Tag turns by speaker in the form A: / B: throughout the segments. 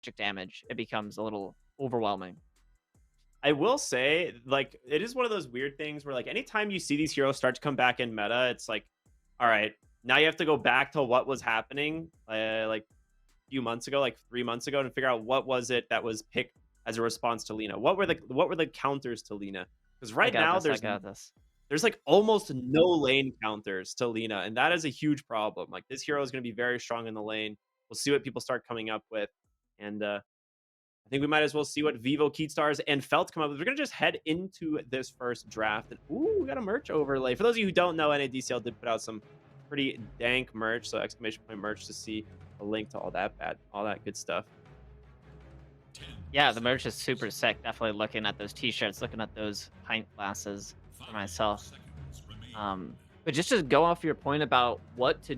A: magic damage, it becomes a little overwhelming.
B: I will say, like, it is one of those weird things where, like, anytime you see these heroes start to come back in meta, it's like, all right, now you have to go back to what was happening, like a few months ago, like 3 months ago, and figure out what was it that was picked as a response to Lena. What were the counters to Lena? Because
A: I
B: right
A: got
B: now
A: this. I got this.
B: there's like almost no lane counters to Lena, and that is a huge problem. Like this hero is going to be very strong in the lane. We'll see what people start coming up with, and I think we might as well see what Vivo, Keystars, and Felt come up with. We're gonna just head into this first draft, and ooh, we got a merch overlay. For those of you who don't know, NADCL did put out some pretty dank merch, so exclamation point merch to see a link to all that good stuff.
A: Yeah, the merch is super sick. Definitely looking at those t-shirts, looking at those pint glasses for myself. But just to go off your point about what to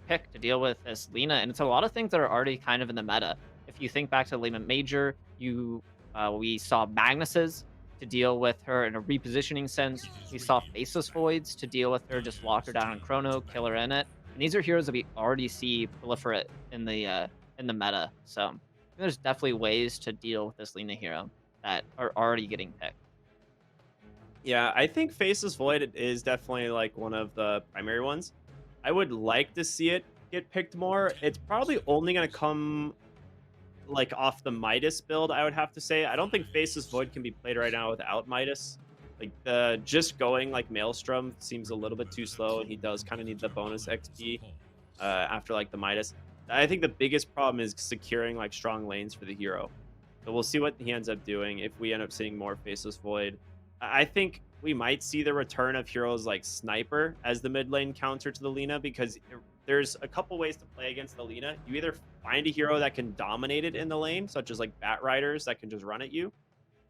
A: pick to deal with this Lena, and it's a lot of things that are already kind of in the meta. If you think back to Lena Major, we saw Magnuses to deal with her in a repositioning sense. We saw Faceless Voids to deal with her, just lock her down on Chrono, kill her in it. And these are heroes that we already see proliferate in the meta. So there's definitely ways to deal with this Lena hero that are already getting picked.
B: Yeah, I think Faceless Void is definitely like one of the primary ones. I would like to see it get picked more. It's probably only gonna come like off the Midas build, I would have to say. I don't think Faceless Void can be played right now without Midas. Like the just going like Maelstrom seems a little bit too slow, and he does kind of need the bonus XP after like the Midas. I think the biggest problem is securing like strong lanes for the hero. So we'll see what he ends up doing if we end up seeing more Faceless Void. I think we might see the return of heroes like Sniper as the mid lane counter to the Lina, because there's a couple ways to play against the Lina. You either find a hero that can dominate it in the lane, such as like Bat Riders that can just run at you,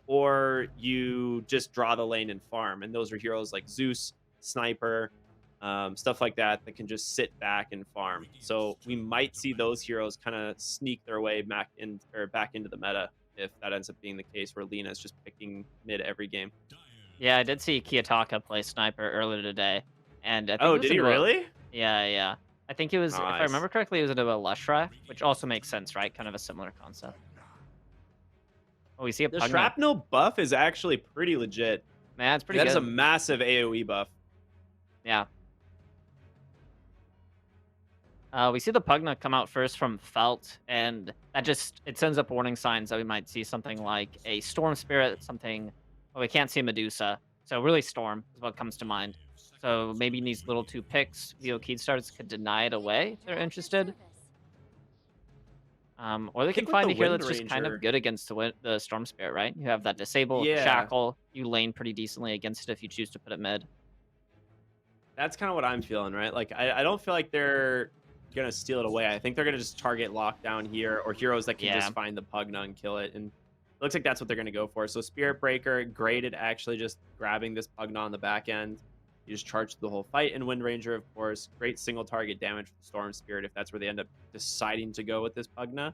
B: or you just draw the lane and farm. And those are heroes like Zeus, Sniper, stuff like that that can just sit back and farm. So we might see those heroes kind of sneak their way back into the meta if that ends up being the case, where Lina is just picking mid every game.
A: Yeah, I did see Kiyotaka play Sniper earlier today, and I think
B: Oh,
A: it was
B: did he
A: into a
B: really?
A: yeah, yeah. I think it was, if I
B: Nice.
A: remember correctly, it was into a Lushra, which also makes sense, right? Kind of a similar concept. Oh, we see a
B: The
A: Pugna.
B: shrapnel buff is actually pretty legit.
A: Man, it's pretty
B: That is a
A: good.
B: massive AoE buff.
A: Yeah. We see the Pugna come out first from Felt, and that just it sends up warning signs that we might see something like a Storm Spirit, something. Well, we can't see Medusa, so really Storm is what comes to mind. So maybe in these little two picks, VO Keystars could deny it away if they're interested. Or
B: I
A: they can
B: think with the
A: find a hero
B: Wind
A: that's just kind of
B: Ranger,
A: good against the Storm Spirit, right? You have that disable with the
B: yeah,
A: Shackle. You lane pretty decently against it if you choose to put it mid.
B: that's kind of what I'm feeling, right? Like, I don't feel like they're gonna steal it away. I think they're gonna just target lockdown here, or heroes that can
A: Yeah.
B: just find the Pugna and kill it. And it looks like that's what they're gonna go for. So Spirit Breaker, great at actually just grabbing this Pugna on the back end. You just charge the whole fight. And Wind Ranger, of course, great single target damage with Storm Spirit if that's where they end up deciding to go with this Pugna.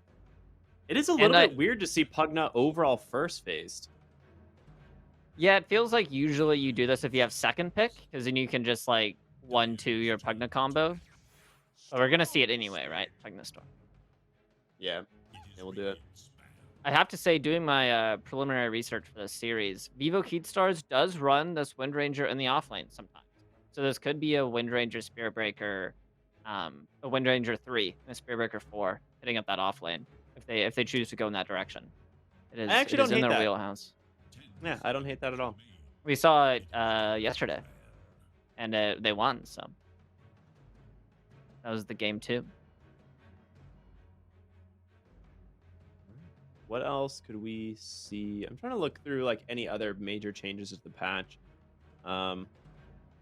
B: It is a
A: And
B: little bit weird to see Pugna overall first phased.
A: yeah, it feels like usually you do this if you have second pick, because then you can just like 1-2 your Pugna combo. But we're gonna see it anyway, right? Pugna Storm.
B: Yeah, yeah, we'll do it.
A: I have to say, doing my preliminary research for this series, Vivo Keystars does run this Wind Ranger in the offlane sometimes. So this could be a Wind Ranger Spirit Breaker, a Wind Ranger 3, and a Spirit Breaker 4 hitting up that offlane if they choose to go in that direction.
B: I actually
A: It is
B: don't
A: in
B: hate
A: their
B: that.
A: wheelhouse.
B: Yeah, I don't hate that at all.
A: We saw it yesterday, and they won. So that was the game too.
B: What else could we see? I'm trying to look through like any other major changes to the patch. Um,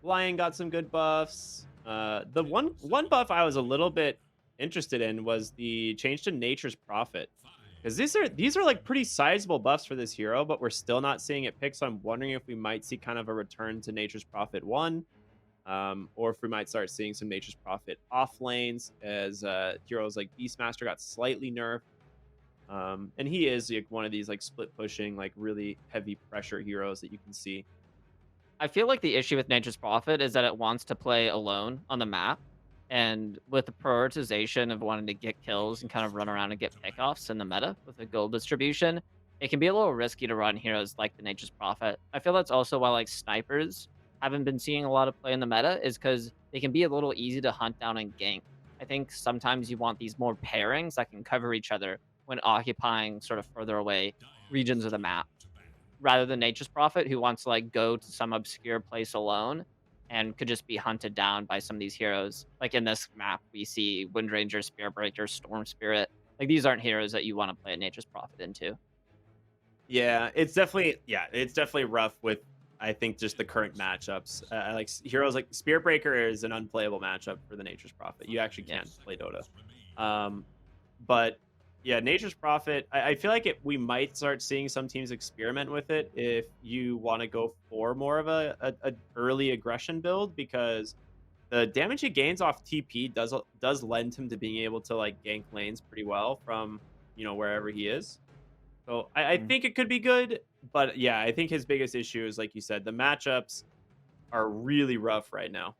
B: Lion got some good buffs. The one buff I was a little bit interested in was the change to Nature's Prophet, because these are like pretty sizable buffs for this hero, but we're still not seeing it pick. So I'm wondering if we might see kind of a return to Nature's Prophet 1, or if we might start seeing some Nature's Prophet off lanes as heroes like Beastmaster got slightly nerfed. And he is like one of these like split pushing, like really heavy pressure heroes that you can see.
A: I feel like the issue with Nature's Prophet is that it wants to play alone on the map. And with the prioritization of wanting to get kills and kind of run around and get pickoffs in the meta with a gold distribution, it can be a little risky to run heroes like the Nature's Prophet. I feel that's also why like snipers haven't been seeing a lot of play in the meta is because they can be a little easy to hunt down and gank. I think sometimes you want these more pairings that can cover each other when occupying sort of further away regions of the map rather than Nature's Prophet, who wants to like go to some obscure place alone and could just be hunted down by some of these heroes. Like in this map, we see Windranger, Spearbreaker, Storm Spirit. Like these aren't heroes that you want to play a Nature's Prophet into.
B: It's definitely rough with I think just the current matchups. Like heroes like Spirit Breaker is an unplayable matchup for the Nature's Prophet. You actually
A: Yeah.
B: can't play Dota. Um, but yeah, Nature's Prophet. I feel like we might start seeing some teams experiment with it if you want to go for more of a early aggression build because the damage he gains off TP does lend him to being able to like gank lanes pretty well from wherever he is. So I
A: Mm.
B: think it could be good, but yeah, I think his biggest issue is like you said, the matchups are really rough right now.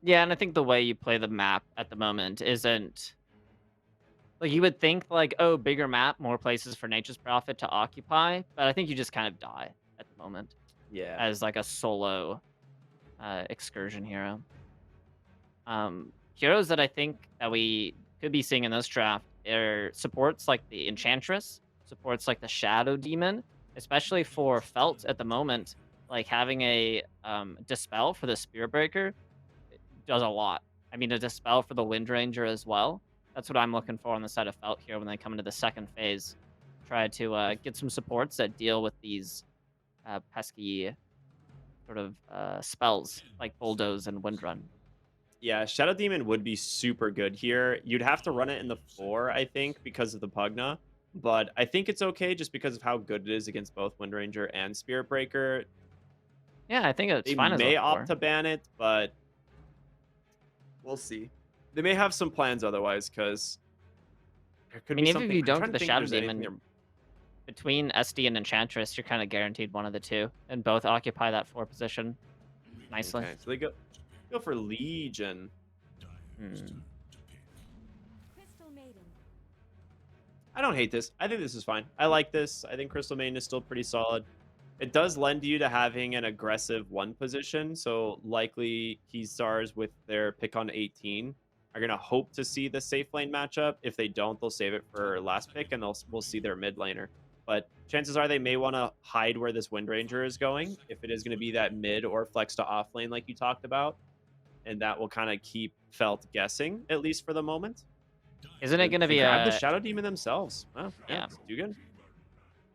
A: Yeah, and I think the way you play the map at the moment isn't like you would think like, oh, bigger map, more places for Nature's Prophet to occupy, but I think you just kind of die at the moment
B: Yeah.
A: as like a solo excursion hero. Heroes that I think that we could be seeing in this draft are supports like the Enchantress, supports like the Shadow Demon, especially for Felt at the moment. Like having a dispel for the Spirit Breaker does a lot. I mean, a dispel for the Windranger as well. That's what I'm looking for on the side of Felt here when they come into the second phase. Try to get some supports that deal with these pesky sort of spells like Bulldoze and Windrun.
B: Yeah, Shadow Demon would be super good here. You'd have to run it in the 4, I think, because of the Pugna. But I think it's okay just because of how good it is against both Windranger and Spirit Breaker.
A: Yeah, I think it's
B: They
A: fine as a
B: may opt
A: 4.
B: to ban it, but we'll see. They may have some plans otherwise, because there
A: I
B: could be
A: mean, even if
B: something.
A: you
B: I'm
A: don't
B: trying
A: get
B: to
A: the
B: think if
A: Shadow
B: there's anything
A: Demon, between SD and Enchantress, you're kind of guaranteed one of the two, and both occupy that 4 position nicely.
B: Okay, so they go for Legion.
A: Hmm.
B: I don't hate this. I think this is fine. I like this. I think Crystal Maiden is still pretty solid. It does lend you to having an aggressive 1 position, so likely Keystars with their pick on 18 are going to hope to see the safe lane matchup. If they don't, they'll save it for last pick, and we'll see their mid laner. But chances are they may want to hide where this Windranger is going, if it is going to be that mid or flex to off lane like you talked about. And that will kind of keep Felt guessing, at least for the moment.
A: Isn't it
B: They
A: going to be
B: grab the
A: a
B: Shadow Demon themselves. Oh, yeah,
A: yeah?
B: it's too good.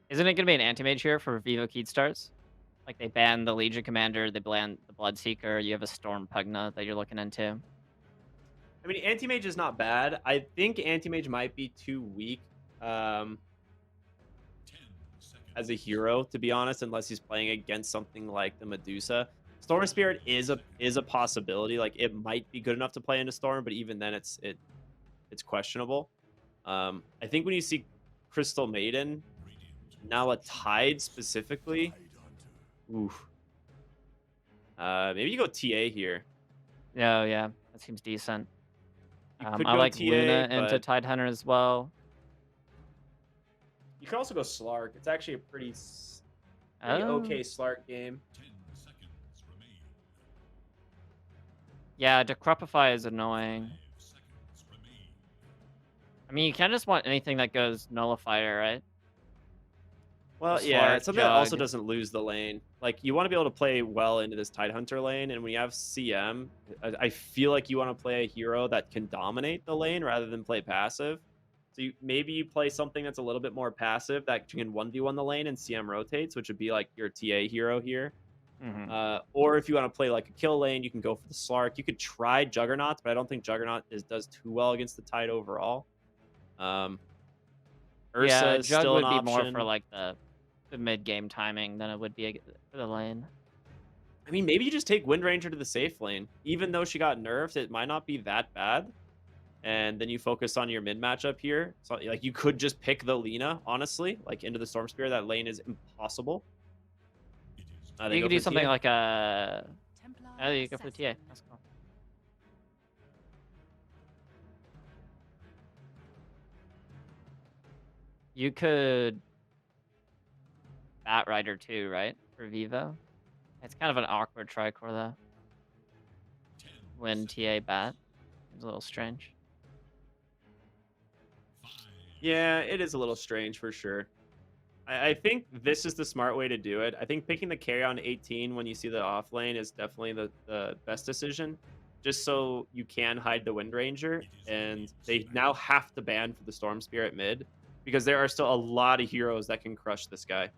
A: Isn't it going to be an anti-mage here for Vivo Keystars? Like they ban the Legion Commander, they ban the Bloodseeker. You have a Storm Pugna that you're looking into.
B: I mean, Anti-Mage is not bad. I think Anti-Mage might be too weak um, as a hero, to be honest, unless he's playing against something like the Medusa. Storm Spirit is a possibility. Like it might be good enough to play into Storm, but even then, it's questionable. I think when you see Crystal Maiden, now a Tide specifically, oof. Maybe you go TA here.
A: Oh yeah, that seems decent.
B: You could
A: I
B: go
A: like
B: TA,
A: Luna into
B: but
A: Tidehunter as well.
B: you could also go Slark. It's actually a pretty
A: Oh
B: okay Slark game.
A: yeah, Decrepify is annoying. I mean, you can't just want anything that goes Nullifier, right? So
B: Well, yeah,
A: Slark,
B: it's something that also
A: Jug.
B: doesn't lose the lane. Like you want to be able to play well into this Tidehunter lane, and when you have CM, I feel like you want to play a hero that can dominate the lane rather than play passive. So maybe you play something that's a little bit more passive that can 1v1 the lane and CM rotates, which would be like your TA hero here.
A: Hmm.
B: Or if you want to play like a kill lane, you can go for the Slark. You could try Juggernaut, but I don't think Juggernaut does too well against the Tide overall. Um, Ursa
A: Yeah,
B: is
A: Jug
B: still an
A: would be more for
B: option.
A: like the mid game timing than it would be for the lane.
B: I mean, maybe you just take Windranger to the safe lane. Even though she got nerfed, it might not be that bad. And then you focus on your mid matchup here. So, like, you could just pick the Lina, honestly. Like, into the Storm Spear. That lane is impossible. They
A: You
B: go
A: could do
B: for
A: something
B: TA.
A: like a. Oh, you go for the TA. That's cool. You could Bat Rider too, right? For Vivo. It's kind of an awkward tricore though. When TA Bat. It's a little strange.
B: Yeah, it is a little strange for sure. I think this is the smart way to do it. I think picking the carry on 18 when you see the off lane is definitely the best decision. Just so you can hide the Wind Ranger. And they now have to ban for the Storm Spirit mid. Because there are still a lot of heroes that can crush this guy.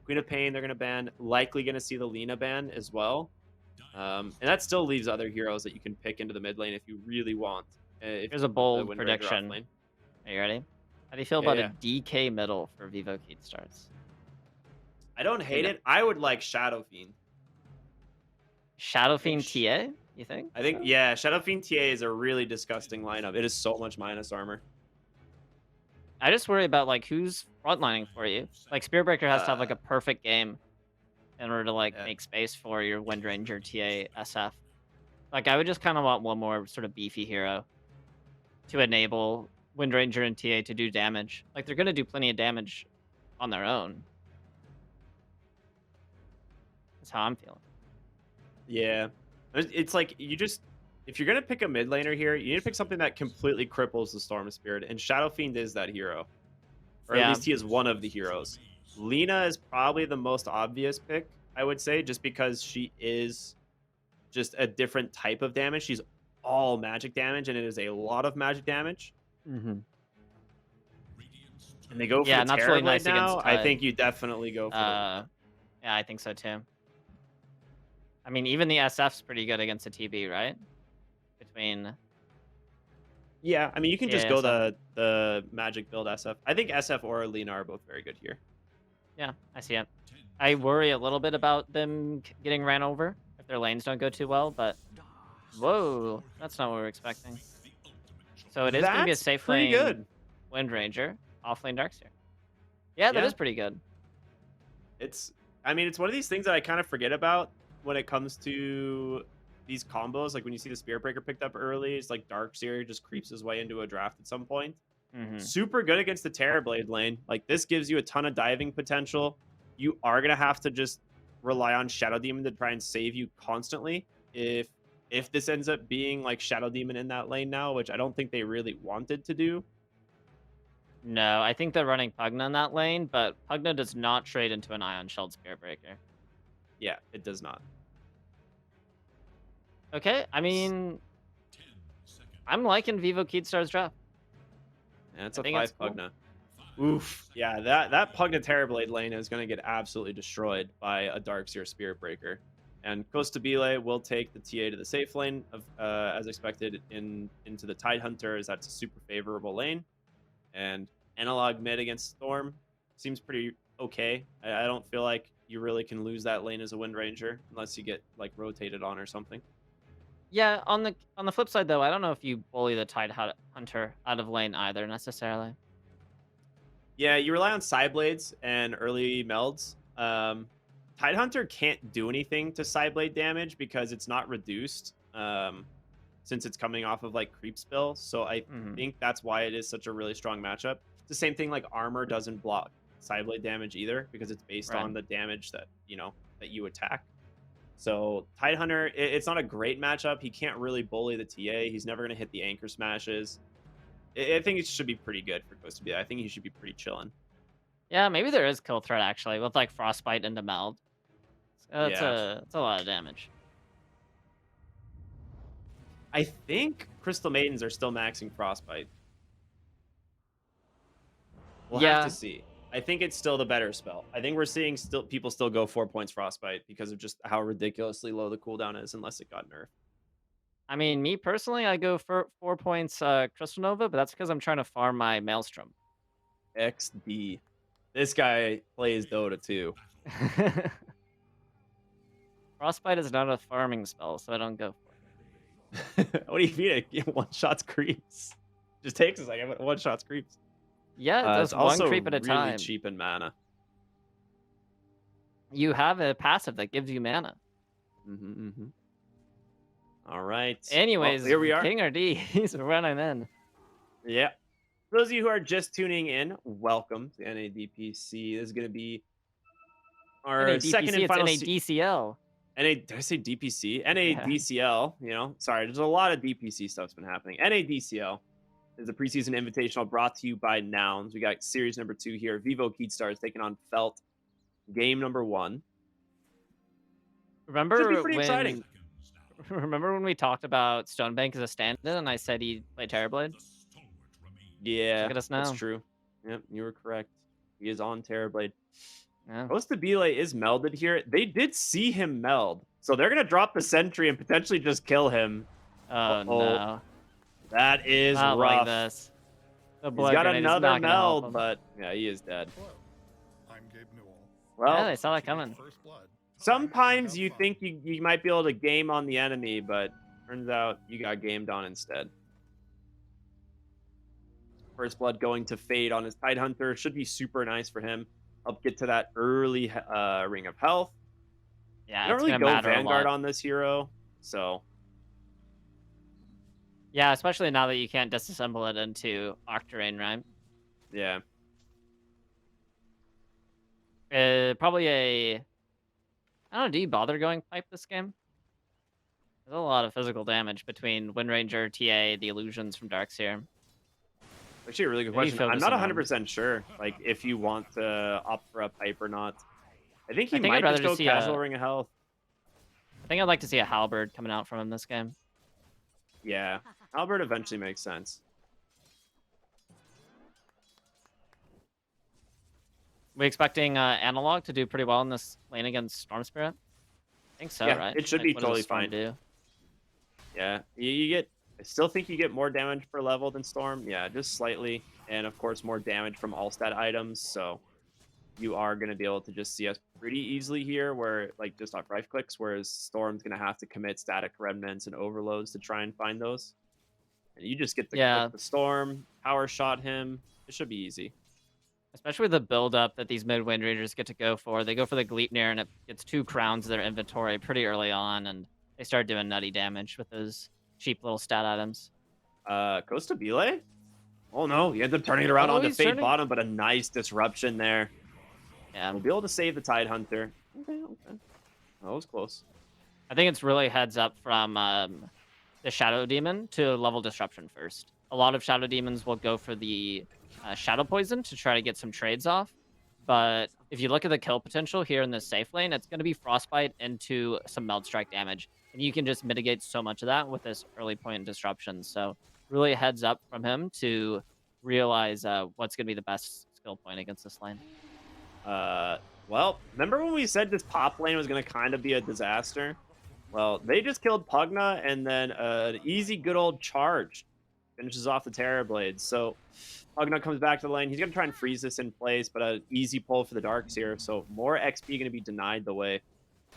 B: Queen of Pain, they're going to ban. Likely going to see the Lina ban as well. And that still leaves other heroes that you can pick into the mid lane if you really want. If
A: Here's
B: you
A: a
B: put the
A: bold
B: Wind Ranger off
A: prediction.
B: lane.
A: Are you ready? How do you feel
B: Yeah,
A: about a
B: yeah.
A: DK middle for Vivo Keat starts?
B: I don't hate it. I would like Shadow Fiend.
A: Shadow
B: I think
A: Fiend TA, you think?
B: I think, yeah, Shadow Fiend TA is a really disgusting lineup. It is so much minus armor.
A: I just worry about like who's frontlining for you. Like Spearbreaker has to have like
B: Uh,
A: a perfect game in order to like
B: yeah.
A: make space for your Wind Ranger TA SF. Like I would just kind of want one more sort of beefy hero to enable Wind Ranger and TA to do damage. Like they're gonna do plenty of damage on their own. That's how I'm feeling.
B: Yeah. It's like you just if you're gonna pick a mid laner here, you need to pick something that completely cripples the Storm Spirit, and Shadow Fiend is that hero. Or at
A: Yeah.
B: least he is one of the heroes. Lina is probably the most obvious pick, I would say, just because she is just a different type of damage. She's all magic damage, and it is a lot of magic damage.
A: Hmm.
B: And they go for
A: Yeah,
B: the
A: and that's really
B: Terrorblade
A: nice
B: now.
A: against
B: I
A: Tide.
B: think you definitely go for the Lina.
A: Yeah, I think so too. I mean, even the SF's pretty good against a TB, right? Between
B: Yeah, I mean, you can just
A: TA
B: go
A: SF.
B: the magic build SF. I think SF or Lina are both very good here.
A: Yeah, I see it. I worry a little bit about them getting ran over if their lanes don't go too well, but whoa, that's not what we're expecting. So it is going to be a
B: That's
A: safe
B: pretty
A: lane
B: good.
A: Wind Ranger, off lane Darkseer. Yeah, that
B: Yeah,
A: is pretty good.
B: it's. I mean, it's one of these things that I kind of forget about when it comes to these combos. Like when you see the Spirit Breaker picked up early, it's like Darkseer just creeps his way into a draft at some point.
A: Hmm.
B: Super good against the Terrorblade lane. Like this gives you a ton of diving potential. You are gonna have to just rely on Shadow Demon to try and save you constantly. If this ends up being like Shadow Demon in that lane now, which I don't think they really wanted to do.
A: No, I think they're running Pugna in that lane, but Pugna does not trade into an Ion Shelled Spirit Breaker.
B: Yeah, it does not.
A: Okay, I
B: S-
A: mean, I'm liking Vivo Keatstar's draft.
B: And it's
A: I
B: a
A: think it's
B: 5
A: cool.
B: Pugna. Oof. Yeah, that Pugna Terrorblade lane is going to get absolutely destroyed by a Darkseer Spirit Breaker. And Costabile will take the TA to the safe lane of as expected into the Tidehunter, as that's a super favorable lane. And analog mid against Storm seems pretty okay. I don't feel like you really can lose that lane as a Wind Ranger unless you get like rotated on or something.
A: Yeah, on the flip side though, I don't know if you bully the Hunter out of lane either necessarily.
B: Yeah, you rely on side blades and early melds. Tidehunter can't do anything to side blade damage because it's not reduced since it's coming off of like creep spill. So I
A: Hmm.
B: think that's why it is such a really strong matchup. It's the same thing like armor doesn't block side blade damage either because it's based
A: Right.
B: on the damage that that you attack. So Tidehunter, it's not a great matchup. He can't really bully the TA. He's never going to hit the anchor smashes. I think it should be pretty good for Ghost to be. I think he should be pretty chilling.
A: Yeah, maybe there is kill threat actually with like Frostbite into Meld.
B: Yeah.
A: That's a lot of damage.
B: I think Crystal Maidens are still maxing Frostbite. We'll have to
A: Yeah,
B: see. I think it's still the better spell. I think we're seeing still people still go 4 points Frostbite because of just how ridiculously low the cooldown is, unless it got nerfed.
A: I mean, me personally, I go for 4 points Crystal Nova, but that's because I'm trying to farm my Maelstrom.
B: XD. This guy plays Dota too.
A: Frostbite is not a farming spell, so I don't go for
B: What do you mean? It one shots creeps. Just takes a second, but one shots creeps.
A: it. Yeah, it
B: It's
A: does one
B: also
A: creep at a
B: really
A: time.
B: cheap in mana.
A: You have a passive that gives you mana.
B: Mm-hmm. All right. Well,
A: Anyways,
B: here we are.
A: King or D, he's running in.
B: Yeah. For those of you who are just tuning in, welcome to NADPC. This is going to be our second
A: NADPC,
B: and
A: it's
B: final
A: NADCL.
B: Did I say DPC?
A: Yeah.
B: NADCL, sorry, there's a lot of DPC stuff's been happening. NADCL is a preseason invitational brought to you by Nouns. We got series number 2 here. Vivo Keystars taking on Felt. Game number 1. Should be
A: Remember
B: pretty exciting.
A: when remember when we talked about Stonebank as a stand-in and I said he'd play Terrorblade? Look
B: Yeah,
A: at us
B: that's
A: now.
B: true. Yep, you were correct. He is on Terrorblade.
A: Yeah.
B: Ostabile is melded here. They did see him meld. So they're going to drop the sentry and potentially just kill him.
A: Oh
B: Oh,
A: no.
B: that is
A: Not like
B: rough.
A: this. The
B: He's
A: blood
B: got
A: grenade is
B: another
A: not gonna help
B: meld,
A: him.
B: but yeah, he is dead.
A: Yeah,
B: Well,
A: they saw that coming.
B: sometimes you think you might be able to game on the enemy, but turns out you got gamed on instead. First blood going to fade on his Tidehunter should be super nice for him. Help get to that early ring of health.
A: Yeah,
B: You don't
A: it's
B: really
A: gonna
B: go
A: matter a
B: Vanguard
A: lot.
B: on this hero, so
A: Yeah, especially now that you can't disassemble it into Octarine, right?
B: yeah.
A: Probably a. I don't know. Do you bother going pipe this game? There's a lot of physical damage between Wind Ranger, TA, the illusions from Darkseer.
B: Actually, a really good
A: Maybe
B: question. I'm
A: focus
B: not
A: on them.
B: 100% sure, like, if you want to opt for a pipe or not. I think he
A: I think I'd
B: might
A: rather
B: just
A: just
B: go
A: see
B: casual
A: a.
B: ring of health.
A: I think I'd like to see a Halberd coming out from him this game.
B: Yeah, Albert eventually makes sense.
A: We expecting Analog to do pretty well in this lane against Storm Spirit? I think so,
B: Yeah,
A: right?
B: it should
A: Like,
B: be
A: what does a
B: totally
A: Storm
B: fine.
A: do?
B: Yeah, you get. I still think you get more damage per level than Storm. Yeah, just slightly, and of course more damage from all stat items. So you are going to be able to just see us pretty easily here, where like just off right clicks. Whereas Storm's going to have to commit static remnants and overloads to try and find those. And you just get to
A: Yeah,
B: click the Storm, power shot him. It should be easy.
A: especially with the build-up that these mid-wind rangers get to go for. They go for the Gleipnir, and it gets 2 crowns of their inventory pretty early on, and they start doing nutty damage with those cheap little stat items.
B: Costa Bile? Oh no, he ends up turning it around
A: Oh,
B: onto
A: he's
B: Fade
A: turning.
B: bottom, but a nice disruption there.
A: Yeah,
B: We'll be able to save the Tidehunter. Okay, okay. That was close.
A: I think it's really heads up from the Shadow Demon to level Disruption first. A lot of Shadow Demons will go for the Shadow Poison to try to get some trades off. But if you look at the kill potential here in this safe lane, it's going to be Frostbite into some Meld Strike damage. And you can just mitigate so much of that with this early point disruption. So really heads up from him to realize what's going to be the best skill point against this lane.
B: Well, remember when we said this top lane was going to kind of be a disaster? Well, they just killed Pugna, and then an easy, good old charge finishes off the Terror Blade. So Pugna comes back to the lane. He's going to try and freeze this in place, but an easy pull for the Darks here. So more XP going to be denied the way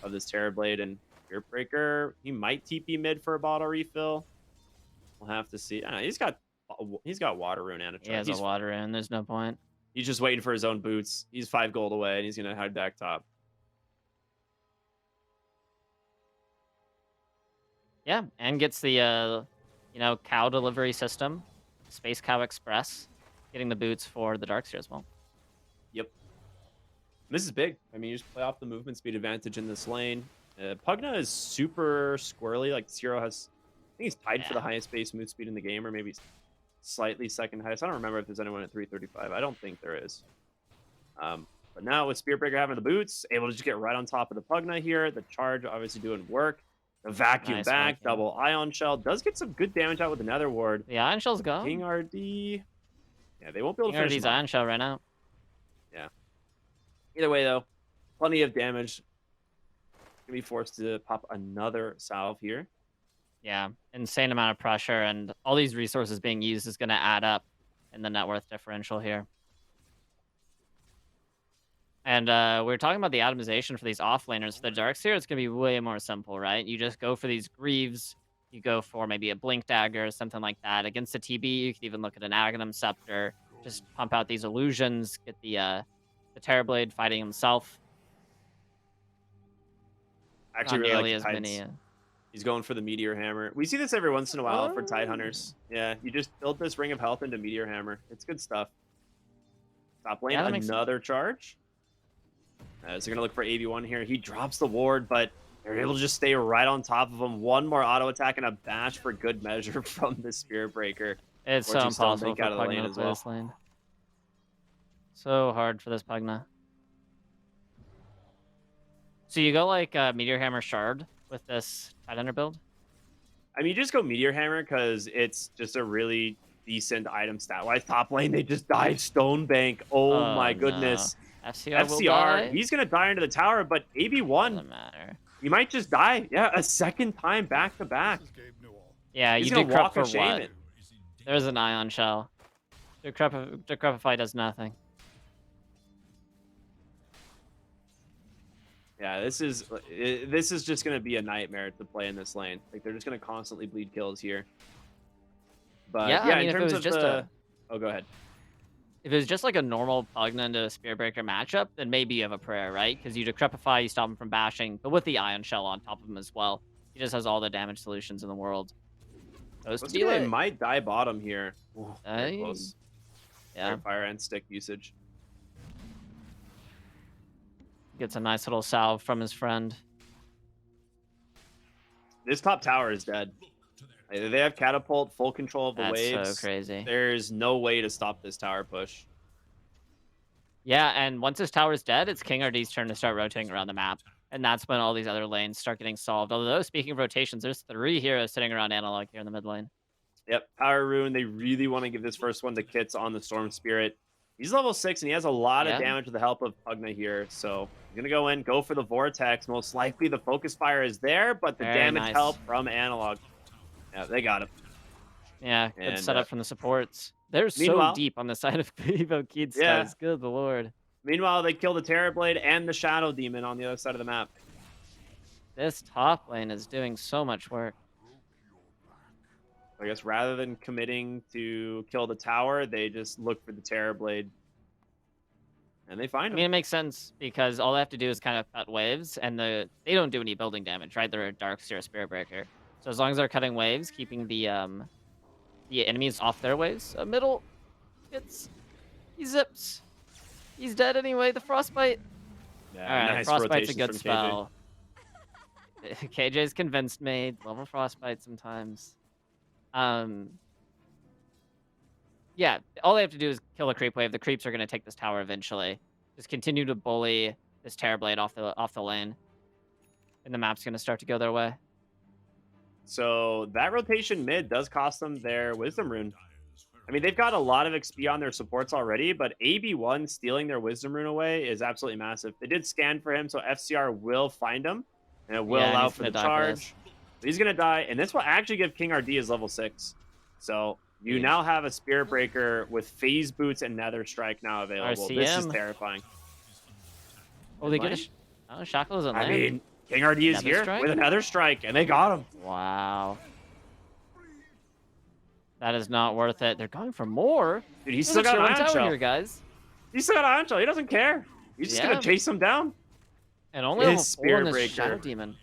B: of this Terror Blade. And Spirit Breaker, he might TP mid for a bottle refill. We'll have to see. He's got Water Rune and a
A: He has
B: charge.
A: a water in. There's no point.
B: He's just waiting for his own boots. He's 5 gold away, and he's going to head back top.
A: Yeah, and gets the cow delivery system, Space Cow Express, getting the boots for the Darkseer as well.
B: Yep. This is big. I mean, you just play off the movement speed advantage in this lane. Pugna is super squirrely. Like, this hero has, I think he's tied for the highest base move speed in the game, or maybe slightly second highest. I don't remember if there's anyone at 335. I don't think there is. But now with Spearbreaker having the boots, able to just get right on top of the Pugna here. The charge obviously doing work. The vacuum
A: Nice
B: back,
A: vacuum.
B: double Ion Shell. Does get some good damage out with the Nether Ward.
A: The Iron Shell's gone.
B: King RD. Yeah, they won't be able
A: King
B: to finish
A: RD's
B: him off.
A: Iron Shell right now.
B: Yeah. Either way, though, plenty of damage. Gonna be forced to pop another salve here.
A: Yeah, insane amount of pressure, and all these resources being used is going to add up in the net worth differential here. And we were talking about the atomization for these offlaners. For the Darkseer, it's going to be way more simple, right? You just go for these Greaves. You go for maybe a Blink Dagger or something like that. Against the TB, you could even look at an Aghanim Scepter. Just pump out these illusions. Get the Terrorblade fighting himself.
B: Actually,
A: Not
B: really
A: nearly
B: like
A: as
B: the
A: many.
B: He's going for the Meteor Hammer. We see this every once in a while for Tide
A: Oh.
B: Hunters. Yeah, you just build this Ring of Health into Meteor Hammer. It's good stuff. Top lane,
A: Yeah, that makes sense.
B: another charge. So they're going to look for AV1 here. He drops the ward, but they're able to just stay right on top of him. One more auto attack and a bash for good measure from the Spirit Breaker.
A: It's so
B: Fortunately, Stone
A: impossible
B: Bank
A: for
B: out of the
A: Pugna
B: lane
A: to
B: as
A: play
B: well.
A: this lane. So hard for this Pugna. So you go like Meteor Hammer Shard with this Tidehunter build?
B: I mean, you just go Meteor Hammer because it's just a really decent item stat-wise. Top lane, they just died Stone Bank. Oh
A: Oh
B: my
A: no.
B: goodness.
A: FCR will
B: FCR,
A: die?
B: he's going to die into the tower, but AB1,
A: Doesn't matter.
B: he might just die. Yeah, a second time back to back.
A: Yeah,
B: He's
A: you
B: going
A: did
B: to
A: Krupp
B: walk
A: for
B: of shame
A: what?
B: it.
A: There's an Ion Shell. Decrepify does nothing.
B: Yeah, this is just going to be a nightmare to play in this lane. Like, they're just going to constantly bleed kills here. But
A: Yeah,
B: yeah,
A: I mean,
B: in
A: if it
B: terms
A: was
B: of
A: just
B: the... Oh, go ahead.
A: if it was just like a normal Pugna into a Spear Breaker matchup, then maybe you have a prayer, right? Because you Decrepify, you stop him from bashing, but with the Ion Shell on top of him as well, he just has all the damage solutions in the world. Supposed to
B: Looks
A: be
B: like they
A: lit.
B: might die bottom here. Ooh, very
A: Aye.
B: close.
A: Yeah,
B: Fire and stick usage.
A: gets a nice little salve from his friend.
B: This top tower is dead. They have catapult, full control of the
A: That's so
B: waves.
A: crazy.
B: There's no way to stop this tower push.
A: Yeah, and once his tower's dead, it's King RD's turn to start rotating around the map. And that's when all these other lanes start getting solved. Although, speaking of rotations, there's 3 heroes sitting around Analog here in the mid lane.
B: Yep, Power Rune. They really want to give this first one to Kits on the Storm Spirit. He's level 6, and he has a lot of damage with the help of Pugna here. So he's going to go in, go for the Vortex. Most likely the Focus Fire is there, but the
A: Very
B: damage
A: nice.
B: help from Analog. Yeah, they got him.
A: Yeah, good
B: And,
A: setup from the supports. They're so
B: meanwhile-
A: deep on the side of Evo Keats.
B: Yeah.
A: Good lord.
B: Meanwhile, they kill the Terrorblade and the Shadow Demon on the other side of the map.
A: This top lane is doing so much work.
B: I guess rather than committing to kill the tower, they just look for the Terrorblade. And they find
A: I
B: him.
A: mean, it makes sense because all they have to do is kind of cut waves, and they don't do any building damage, right? They're a Darkseer, a Spirit Breaker. So as long as they're cutting waves, keeping the enemies off their waves, middle, he zips. He's dead anyway. The Frostbite.
B: Yeah,
A: All right,
B: nice
A: Frostbite's a
B: rotations
A: good
B: from KJ.
A: spell. KJ's convinced me. Love a Frostbite sometimes. Yeah, all they have to do is kill a creep wave. The creeps are going to take this tower eventually. Just continue to bully this Terrorblade off the lane, and the map's going to start to go their way.
B: So that rotation mid does cost them their Wisdom Rune. I mean, they've got a lot of XP on their supports already, but AB1 stealing their Wisdom Rune away is absolutely massive. They did scan for him, so FCR will find him, and it will
A: Yeah, and
B: allow
A: he's
B: for the
A: gonna die for this.
B: charge. But he's going to die, and this will actually give King RD his level 6. So you
A: Huge.
B: now have a Spirit Breaker with Phase Boots and Nether Strike now available. This is
A: RCM.
B: terrifying.
A: Oh, they get
B: Lane?
A: oh, Shackle isn't
B: I
A: land.
B: mean, King RD is
A: Nether
B: here
A: Strike?
B: with another strike, and they got him.
A: Wow. That is not worth it. They're going for more.
B: Dude, he's
A: There's
B: still
A: a
B: got
A: tier
B: an
A: 1
B: Ion
A: tower
B: Shell.
A: here, guys.
B: He's still got an Ion Shell. He doesn't care. He's just going
A: Yeah.
B: to chase him down.
A: And only
B: His
A: level 4 in
B: Spirit
A: this Shadow
B: Breaker.
A: Demon.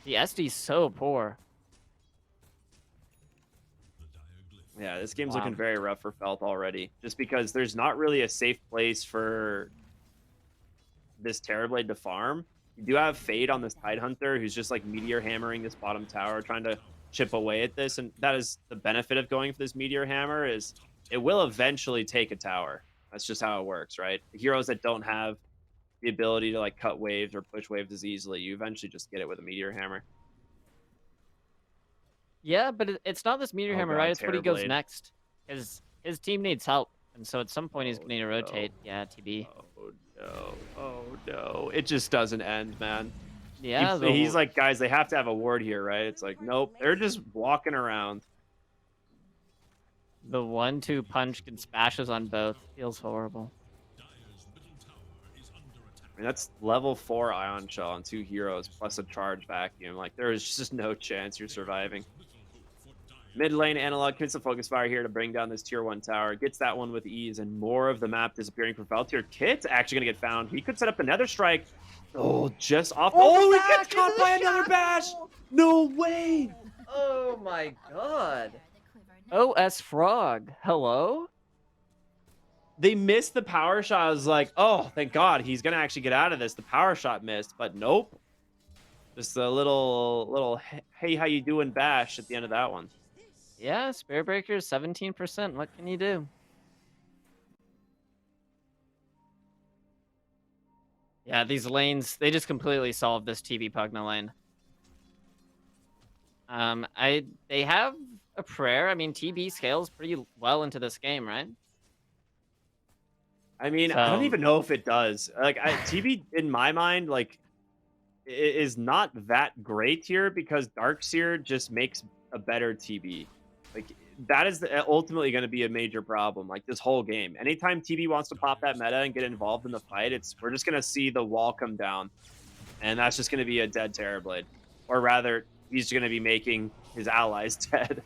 A: The SD's so poor.
B: Yeah, this game's
A: Wow.
B: looking very rough for Felt already. Just because there's not really a safe place for this Terrorblade to farm. You do have Fade on this Tidehunter, who's just like Meteor hammering this bottom tower, trying to chip away at this. And that is the benefit of going for this Meteor Hammer, is it will eventually take a tower. That's just how it works, right? The heroes that don't have the ability to like cut waves or push waves as easily, you eventually just get it with a Meteor Hammer.
A: Yeah, but it's not this Meteor
B: Oh
A: Hammer,
B: God,
A: right? It's what he goes
B: Terrorblade.
A: next. His team needs help. And so at some point he's
B: Oh,
A: going to need to
B: no.
A: rotate. Yeah, TB.
B: Oh no. Oh no. It just doesn't end, man.
A: Yeah,
B: He's like, guys, they have to have a ward here, right? It's like, nope. They're just walking around.
A: the 1-2 punch and spashes on both. Feels horrible.
B: I mean, that's level 4 Ion Shell on 2 heroes plus a charge vacuum. Like, there is just no chance you're surviving. Mid lane analog commits the focus fire here to bring down this tier 1 tower. Gets that one with ease, and more of the map disappearing from Feltier. Kit's actually going to get found. He could set up another strike. Oh, just off.
A: Oh, the
B: Oh, he
A: bash
B: gets caught
A: into the
B: by another bash.
A: shackle!
B: No way.
A: Oh my god. OS Frog, hello?
B: They missed the power shot. I was like, oh, thank God. He's going to actually get out of this. The power shot missed, but nope. Just a little, hey, how you doing bash at the end of that one.
A: Yeah, Spirit Breaker 17%. What can you do? Yeah, these lanes, they just completely solved this TV Pugna lane. They have a prayer. I mean, TB scales pretty well into this game, right?
B: I mean, I don't
A: So,
B: even know if it does. Like, TB, in my mind, like, is not that great here because Darkseer just makes a better TB. Like, that is ultimately going to be a major problem. Like, this whole game. Anytime TB wants to pop that meta and get involved in the fight, we're just going to see the wall come down. And that's just going to be a dead Terrorblade. Or rather, he's going to be making his allies dead.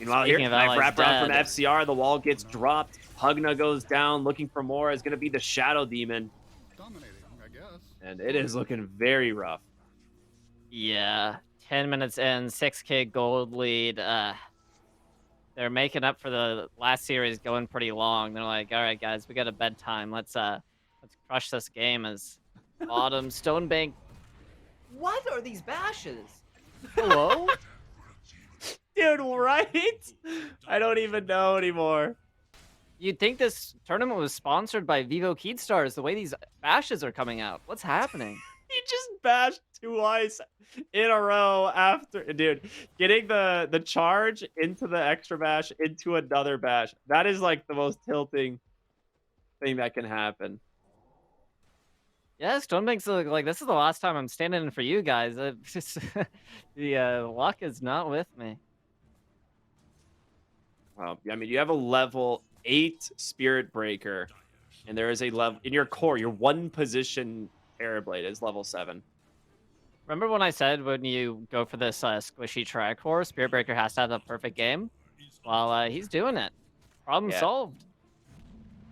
B: Meanwhile,
A: speaking
B: here,
A: of
B: knife
A: allies
B: wraparound from
A: dead,
B: FCR. The wall gets dropped. Pugna goes down, looking for more. Is going to be the Shadow Demon.
C: Dominating, I guess.
B: And it is looking very rough.
A: yeah, 10 minutes in, 6K gold lead. They're making up for the last series going pretty long. They're like, all right, guys, we got a bedtime. Let's crush this game as bottom Stonebank. What are these bashes? Hello?
B: Dude, right? I don't even know anymore.
A: You'd think this tournament was sponsored by Vivo Keydstars, the way these bashes are coming out. What's happening?
B: He just bashed twice in a row after, dude, getting the charge into the extra bash into another bash. That is like the most tilting thing that can happen.
A: Yeah, Stonebank's like, this is the last time I'm standing in for you guys. The luck is not with me.
B: Well, I mean, you have a level 8 Spirit Breaker, and there is a level in your core. Your one position Terrorblade is level 7.
A: Remember when I said when you go for this squishy tri-core, Spirit Breaker has to have the perfect game? Well, he's doing it. Problem
B: Yeah.
A: solved.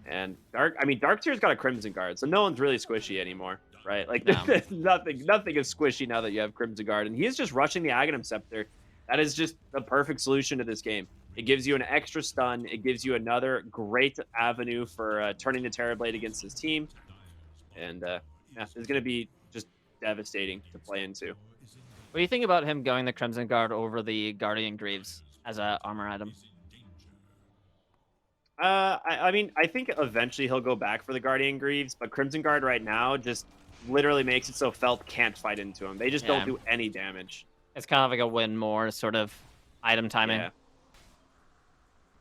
B: And Darkseer's got a Crimson Guard, so no one's really squishy anymore, right? Like,
A: No.
B: nothing is squishy now that you have Crimson Guard, and he is just rushing the Aghanim Scepter. That is just the perfect solution to this game. It gives you an extra stun. It gives you another great avenue for turning the Terrorblade against his team. And yeah, it's going to be just devastating to play into.
A: What do you think about him going the Crimson Guard over the Guardian Greaves as a armor item?
B: I mean, I think eventually he'll go back for the Guardian Greaves, but Crimson Guard right now just literally makes it so Felt can't fight into him. They just don't do any damage.
A: It's kind of like a win more sort of item timing.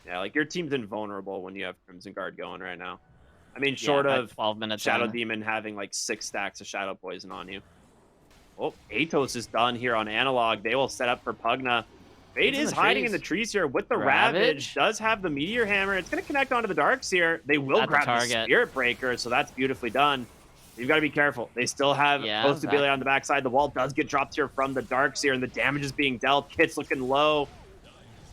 B: Yeah, like your team's invulnerable when you have Crimson Guard going right now. I mean, short of
A: 12 minutes
B: Shadow
A: in.
B: Demon having like 6 stacks of Shadow Poison on you. Oh, Atos is done here on Analog. They will set up for Pugna. Fade is hiding in the trees here with the Ravage. Does have the Meteor Hammer. It's going to connect onto the Darkseer. They will grab the Spirit Breaker, so that's beautifully done. You've got to be careful. They still have Post Ability on the backside. The wall does get dropped here from the Darkseer, and the damage is being dealt. Kit's looking low,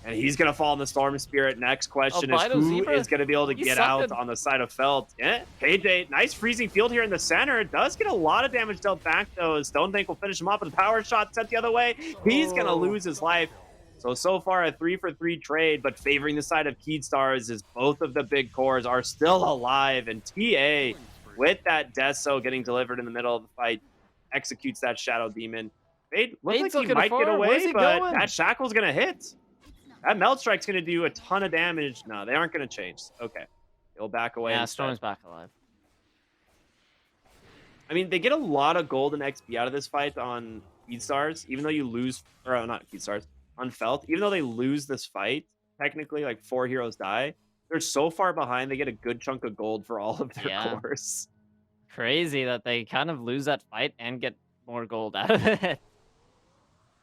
B: and he's going to fall in the Storm Spirit. Next question is who is going to be able to get out on the side of Felt? Yeah, KJ, nice freezing field here in the center. It does get a lot of damage dealt back, though, as Stonebank will finish him off with a power shot set the other way. He's going to lose his life. So far a 3-for-3 trade, but favoring the side of Keydstars is both of the big cores are still alive, and TA, with that Deso getting delivered in the middle of the fight, executes that Shadow Demon. Fade looks like he might get away, but that Shackle's going to hit. That Melt Strike's going to do a ton of damage. No, they aren't going to change. Okay. He'll back away.
A: Yeah, Storm's back alive.
B: I mean, they get a lot of gold and XP out of this fight on Keydstars, even though you lose, or not Keydstars, on Felt, even though they lose this fight, technically, like 4 heroes die, they're so far behind, they get a good chunk of gold for all of their cores.
A: Crazy that they kind of lose that fight and get more gold out of it.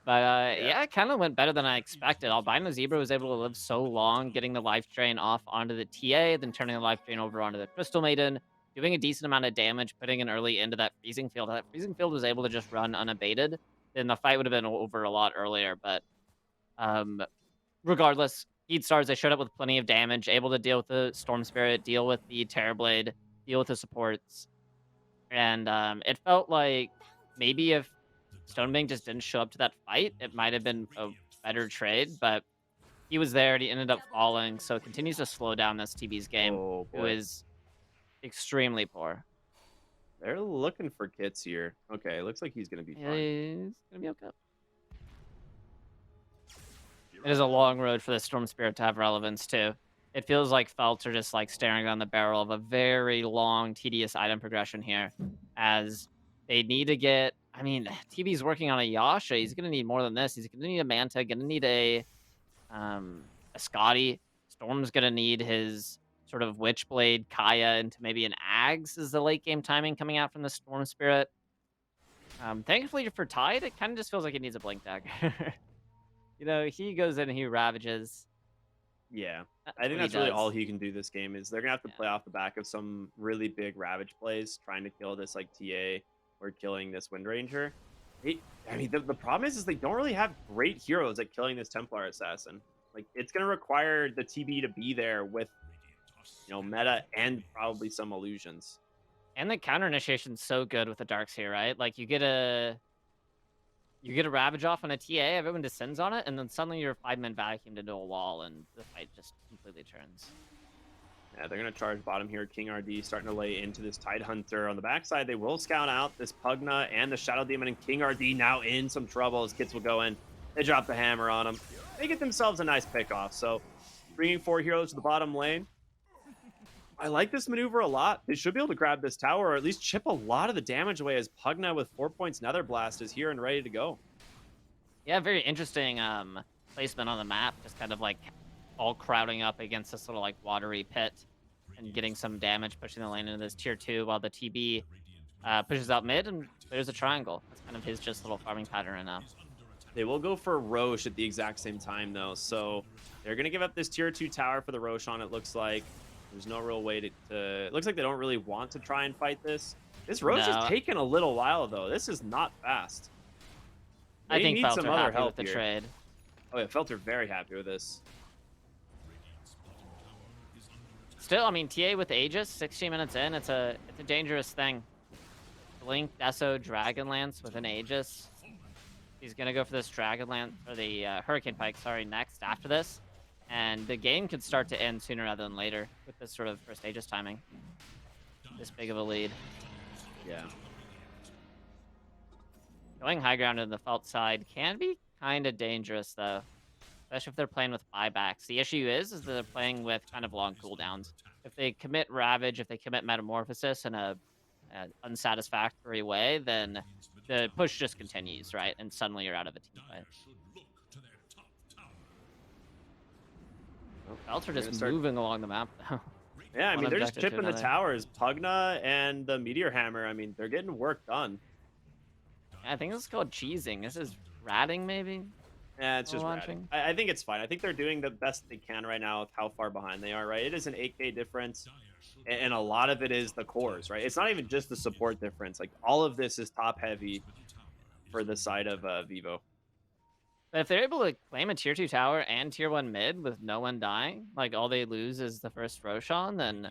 A: But yeah, it kind of went better than I expected. Albino Zebra was able to live so long, getting the life drain off onto the TA, then turning the life drain over onto the Crystal Maiden, doing a decent amount of damage, putting an early into that freezing field. That freezing field was able to just run unabated. Then the fight would have been over a lot earlier, but regardless, Heat Stars, they showed up with plenty of damage, able to deal with the Storm Spirit, deal with the Terrorblade, deal with the supports. And it felt like maybe if Stonebank just didn't show up to that fight, it might have been a better trade, but he was there and he ended up falling, so it continues to slow down this TB's game,
B: Oh
A: who
B: boy.
A: is extremely poor.
B: They're looking for kits here. Okay, looks like he's gonna be fine.
A: He's gonna be okay. It is a long road for the Storm Spirit to have relevance too. It feels like Felts are just like staring down the barrel of a very long, tedious item progression here, as they need to get. I mean, TB's working on a Yasha. He's gonna need more than this. He's gonna need a Manta. Gonna need a Scotty. Storm's gonna need his sort of Witchblade, Kaya, into maybe an Ags is the late game timing coming out from the Storm Spirit. Thankfully for Tide, it kind of just feels like it needs a Blink Dagger. You know, he goes in and he ravages.
B: Yeah,
A: That's
B: I think
A: what he
B: that's really all
A: does.
B: he can do this game. Is they're gonna have to
A: Yeah.
B: play off the back of some really big Ravage plays, trying to kill this like TA or killing this Wind Ranger. I mean, the problem is they don't really have great heroes at killing this Templar Assassin. Like, it's gonna require the TB to be there with, meta and probably some illusions.
A: And the counter initiation's so good with the Darks here, right? Like you get a Ravage off on a TA, everyone descends on it, and then suddenly you're 5-man vacuumed into a wall, and the fight just completely turns.
B: Yeah, they're going to charge bottom here. King RD starting to lay into this Tide Hunter. On the backside, they will scout out this Pugna and the Shadow Demon, and King RD now in some trouble as Kits will go in. They drop the hammer on him. They get themselves a nice pickoff. So, bringing 4 heroes to the bottom lane. I like this maneuver a lot. They should be able to grab this tower, or at least chip a lot of the damage away, as Pugna with 4 points Nether Blast is here and ready to go.
A: Yeah, very interesting placement on the map, just kind of like all crowding up against this little like watery pit and getting some damage, pushing the lane into this tier 2 while the TB pushes out mid, and there's a triangle. That's kind of his just little farming pattern right now.
B: They will go for Roche at the exact same time, though. So they're going to give up this tier 2 tower for the Roshan, it looks like. There's no real way to... It looks like they don't really want to try and fight this. This Roche is taking a little while, though. This is not fast.
A: I think
B: need some
A: Felter
B: other
A: happy
B: help
A: with the
B: here.
A: trade.
B: Oh, yeah, Felter very happy with this.
A: Still, I mean, TA with Aegis, 16 minutes in, it's a dangerous thing. Blink, Deso, Dragonlance with an Aegis. He's gonna go for this Dragonlance, or the Hurricane Pike, sorry, next after this. And the game could start to end sooner rather than later with this sort of first Aegis timing. This big of a lead.
B: Yeah.
A: Going high ground on the Felt side can be kind of dangerous, though. Especially if they're playing with buybacks. The issue is that they're playing with kind of long cooldowns. If they commit Ravage, if they commit Metamorphosis in a unsatisfactory way, then the push just continues, right? And suddenly you're out of a team fight. Felts are just moving along the map, though.
B: Yeah, I mean, they're just chipping the
A: another.
B: towers. Pugna and the Meteor Hammer, I mean, they're getting work done.
A: I think this is called cheesing. This is ratting, maybe?
B: Yeah, it's just
A: launching.
B: ratting. I think it's fine. I think they're doing the best they can right now with how far behind they are, right? It is an 8K difference, and a lot of it is the cores, right? It's not even just the support difference. Like, all of this is top-heavy for the side of Vivo.
A: But if they're able to claim a tier 2 tower and tier 1 mid with no one dying, like all they lose is the first Roshan, then,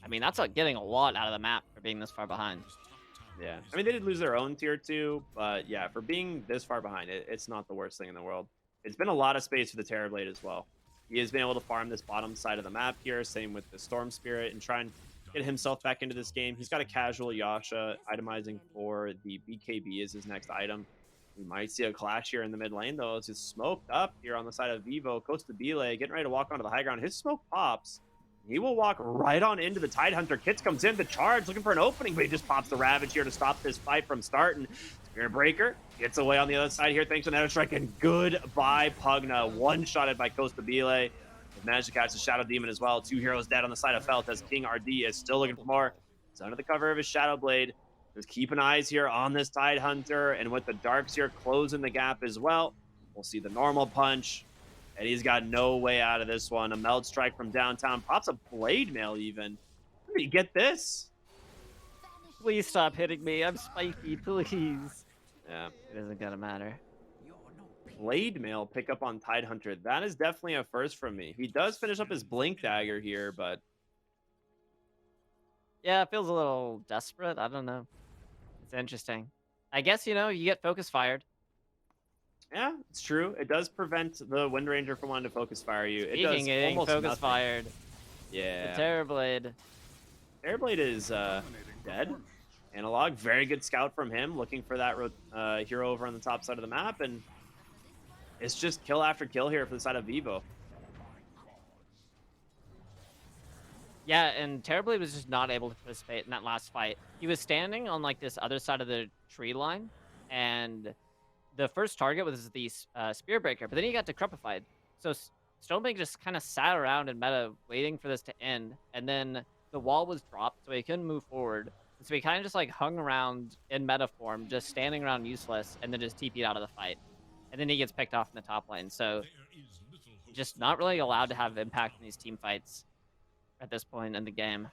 A: I mean, that's like getting a lot out of the map for being this far behind.
B: Yeah. I mean, they did lose their own tier 2, but yeah, for being this far behind, it's not the worst thing in the world. It's been a lot of space for the Terrorblade as well. He has been able to farm this bottom side of the map here, same with the Storm Spirit, and try and get himself back into this game. He's got a casual Yasha, itemizing for the BKB is his next item. We might see a clash here in the mid lane, though, as it's smoked up here on the side of Vivo. Costa Bile getting ready to walk onto the high ground. His smoke pops. He will walk right on into the Tide Hunter. Kits comes in, the charge, looking for an opening, but he just pops the Ravage here to stop this fight from starting. Spirit Breaker gets away on the other side here, thanks to Nether Strike, and goodbye, Pugna. One-shotted by Costa Bile. They've managed to catch the Shadow Demon as well. 2 heroes dead on the side of Felt, as King RD is still looking for more. He's under the cover of his Shadow Blade. Just keeping eyes here on this Tide Hunter, and with the Darks here closing the gap as well, we'll see the normal punch. And he's got no way out of this one. A Meld Strike from downtown. Pops a Blade Mail even. Where did he get this?
A: Please stop hitting me. I'm spiky, please.
B: Yeah.
A: It isn't gonna matter.
B: Blade Mail pick up on Tidehunter. That is definitely a first from me. He does finish up his Blink Dagger here, but
A: Yeah, it feels a little desperate. I don't know. It's interesting. I guess, you know, you get focus fired.
B: yeah, it's true. It does prevent the Wind Ranger from wanting to focus fire you. It does
A: Speaking of getting
B: almost
A: focus
B: nothing.
A: fired, the
B: Yeah.
A: Terrorblade.
B: Airblade is
C: Dominating
B: dead.
C: performance.
B: Analog, very good scout from him, looking for that hero over on the top side of the map, and it's just kill after kill here for the side of Vivo.
A: Yeah, and Terrorblade was just not able to participate in that last fight. He was standing on like this other side of the tree line, and the first target was the Spear Breaker, but then he got decrepified. So Stonebank just kind of sat around in meta waiting for this to end, and then the wall was dropped, so he couldn't move forward. And so he kind of just like hung around in meta form, just standing around useless, and then just TP'd out of the fight. And then he gets picked off in the top lane. So just not really allowed to have impact in these team fights at this point in the game.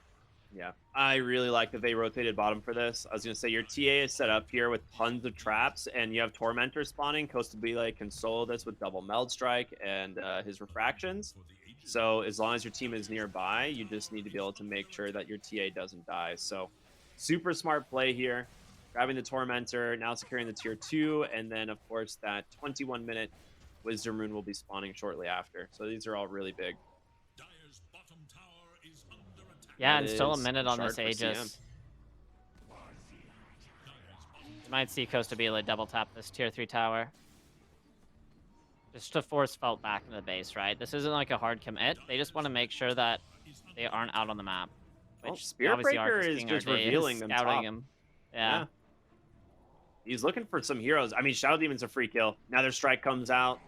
B: Yeah, I really like that they rotated bottom for this. I was going to say, your TA is set up here with tons of traps, and you have Tormentor spawning. Costa Bele can solo this with double Meld Strike and his refractions. So as long as your team is nearby, you just need to be able to make sure that your TA doesn't die. So super smart play here. Grabbing the Tormentor, now securing the tier 2, and then, of course, that 21-minute Wisdom Rune will be spawning shortly after. So these are all really big.
A: Yeah,
B: That
A: and still a
B: is
A: minute on
B: shard
A: this
B: for
A: Aegis.
B: CM.
A: You might see Costa Bele double tap this tier 3 tower. Just to force Felt back into the base, right? This isn't like a hard commit. They just want to make sure that they aren't out on the map.
B: Well,
A: Which
B: Spear
A: obviously are,
B: Breaker
A: 'cause
B: is
A: King
B: just
A: Arday
B: revealing
A: is
B: them
A: scouting
B: top.
A: him. Yeah.
B: He's looking for some heroes. I mean, Shadow Demon's a free kill. Another strike comes out.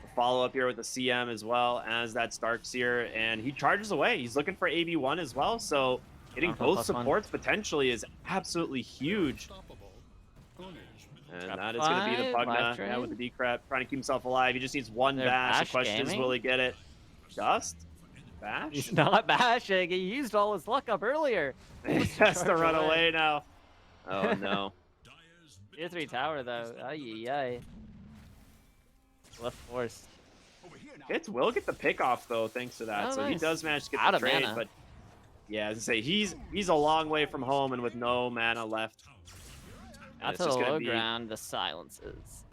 B: A follow-up here with the CM as well as that Starkseer, and he charges away. He's looking for AB1 as well, so getting
A: Powerful
B: both
A: +1.
B: supports potentially is absolutely huge.
C: Unstoppable. Ownage.
B: And that is going to be the
A: Live
B: Pugna.
A: trade.
B: Yeah, with the decrep, trying to keep himself alive. He just needs one
A: They're
B: bash. The
A: bash
B: question is,
A: gaming?
B: will he get it? Dust? Bash?
A: He's not bashing. He used all his luck up earlier.
B: He has to
A: charge
B: run
A: away.
B: away now. Oh, no.
A: Tier 3 tower, though. Ay. Left force.
B: Will get the pick off, though, thanks to that.
A: Oh,
B: So he
A: nice.
B: does manage to get
A: Out
B: the
A: of
B: trade,
A: mana.
B: but yeah, as I say, he's a long way from home and with no mana left. And
A: Out
B: it's
A: to the
B: just gonna
A: low
B: be,
A: ground, the silences.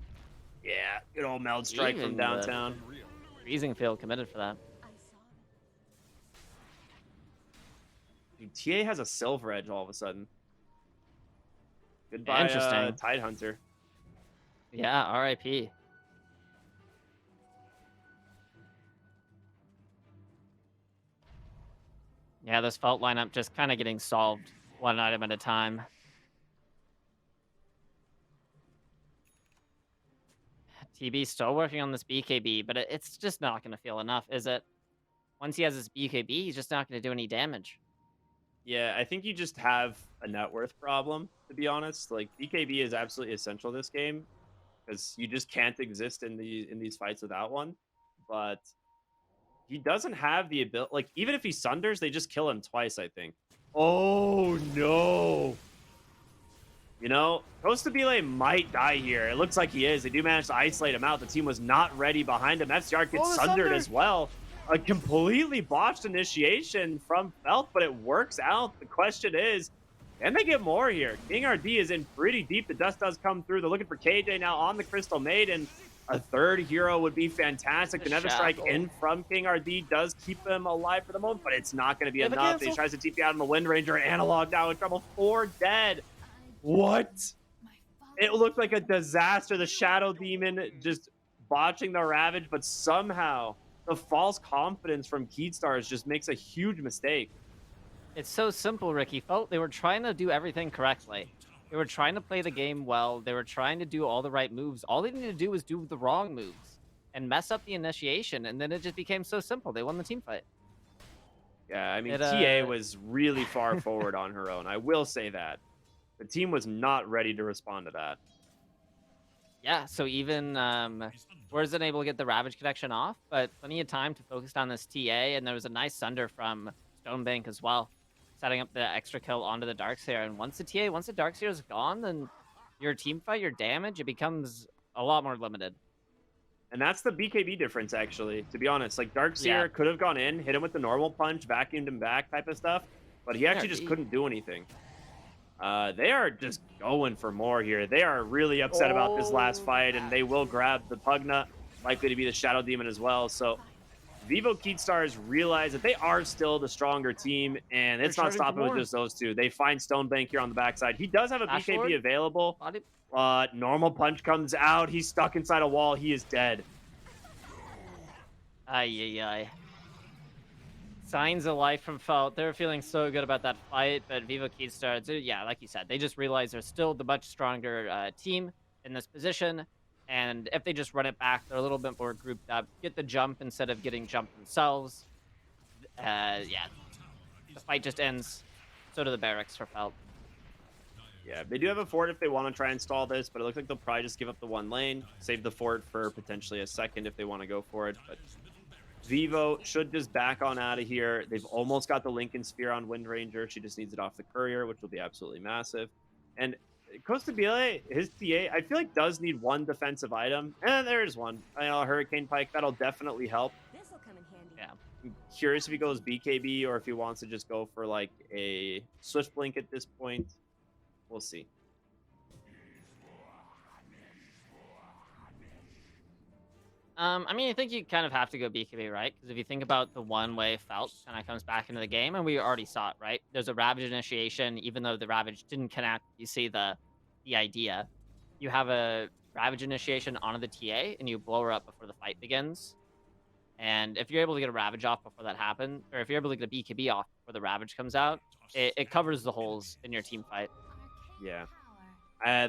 B: yeah, good old Meld Strike from
A: Even
B: downtown.
C: Unreal.
A: Freezing Field committed for that.
B: Dude, TA has a Silver Edge all of a sudden. Goodbye,
A: Interesting.
B: Tidehunter.
A: Yeah, RIP. Yeah, this Felt lineup just kind of getting solved one item at a time. TB still working on this BKB, but it's just not going to feel enough, is it? Once he has his BKB, he's just not going to do any damage.
B: Yeah, I think you just have a net worth problem, to be honest. Like, BKB is absolutely essential this game because you just can't exist in these fights without one. But he doesn't have the ability. Like, even if he sunders, they just kill him twice, I think. Oh, no. You know, Costa Bele might die here. It looks like he is. They do manage to isolate him out. The team was not ready behind him. FCR gets
A: the
B: sundered
A: sunder.
B: as well. A completely botched initiation from Felt, but it works out. The question is, can they get more here? King RD is in pretty deep. The dust does come through. They're looking for KJ now on the Crystal Maiden. A third hero would be fantastic.
A: The
B: The Nether Strike
A: shackle.
B: in from King RD does keep them alive for the moment, but it's not going to be
A: They have a
B: enough. He
A: cancel.
B: tries to TP out on the Wind Ranger. Analog now in trouble. 4 dead. What? It looked like a disaster. The Shadow Demon just botching the Ravage, but somehow the false confidence from Keystars just makes a huge mistake.
A: It's so simple, Ricky. Felt they were trying to do everything correctly. They were trying to play the game well. They were trying to do all the right moves. All they needed to do was do the wrong moves and mess up the initiation, and then it just became so simple. They won the team fight.
B: Yeah, I mean,
A: It,
B: TA was really far forward on her own. I will say that. The team was not ready to respond to that.
A: Yeah, so even wasn't able to get the Ravage connection off, but plenty of time to focus on this TA, and there was a nice sunder from Stonebank as well, setting up the extra kill onto the Darkseer. And once the Darkseer is gone, then your team fight, your damage, it becomes a lot more limited.
B: And that's the BKB difference, actually, to be honest. Like,
A: Yeah.
B: Darkseer could have gone in, hit him with the normal punch, vacuumed him back type of stuff, but he actually just
A: NRD.
B: couldn't do anything. They are just going for more here. They are really upset about this last
A: Oh,
B: fight, and they will grab the Pugna, likely to be the Shadow Demon as well. So Vivo Keatstars realize that they are still the stronger team, and
A: they're
B: it's not
A: starting for
B: stopping with
A: more.
B: just those two. They find Stonebank here on the backside. He does have a
A: Flash
B: BKB
A: Lord.
B: available.
A: Body.
B: Normal punch comes out. He's stuck inside a wall. He is dead.
A: Ay, ay, ay. Signs of life from Felt. They're feeling so good about that fight, but Vivo Keystars, yeah, like you said, they just realize they're still the much stronger team in this position. And if they just run it back, they're a little bit more grouped up, get the jump instead of getting jumped themselves. Yeah, the fight just ends. So do the barracks for Felt.
B: Yeah, they do have a fort if they want to try and stall this, but it looks like they'll probably just give up the one lane, save the fort for potentially a second if they want to go for it. But Vivo should just back on out of here. They've almost got the Lincoln Sphere on Wind Ranger. She just needs it off the Courier, which will be absolutely massive. And Costa Bile, his TA, I feel like does need one defensive item. And there's one. I know, Hurricane Pike, that'll definitely help.
D: This'll come in handy.
A: Yeah.
B: I'm curious if he goes BKB or if he wants to just go for like a Swift Blink at this point. We'll see.
A: I mean, I think you kind of have to go BKB, right? Because if you think about the one way Felt kind of comes back into the game, and we already saw it, right? There's a Ravage initiation, even though the Ravage didn't connect. You see the idea. You have a Ravage initiation onto the TA, and you blow her up before the fight begins. And if you're able to get a Ravage off before that happens, or if you're able to get a BKB off before the Ravage comes out, it covers the holes in your team fight.
B: Yeah.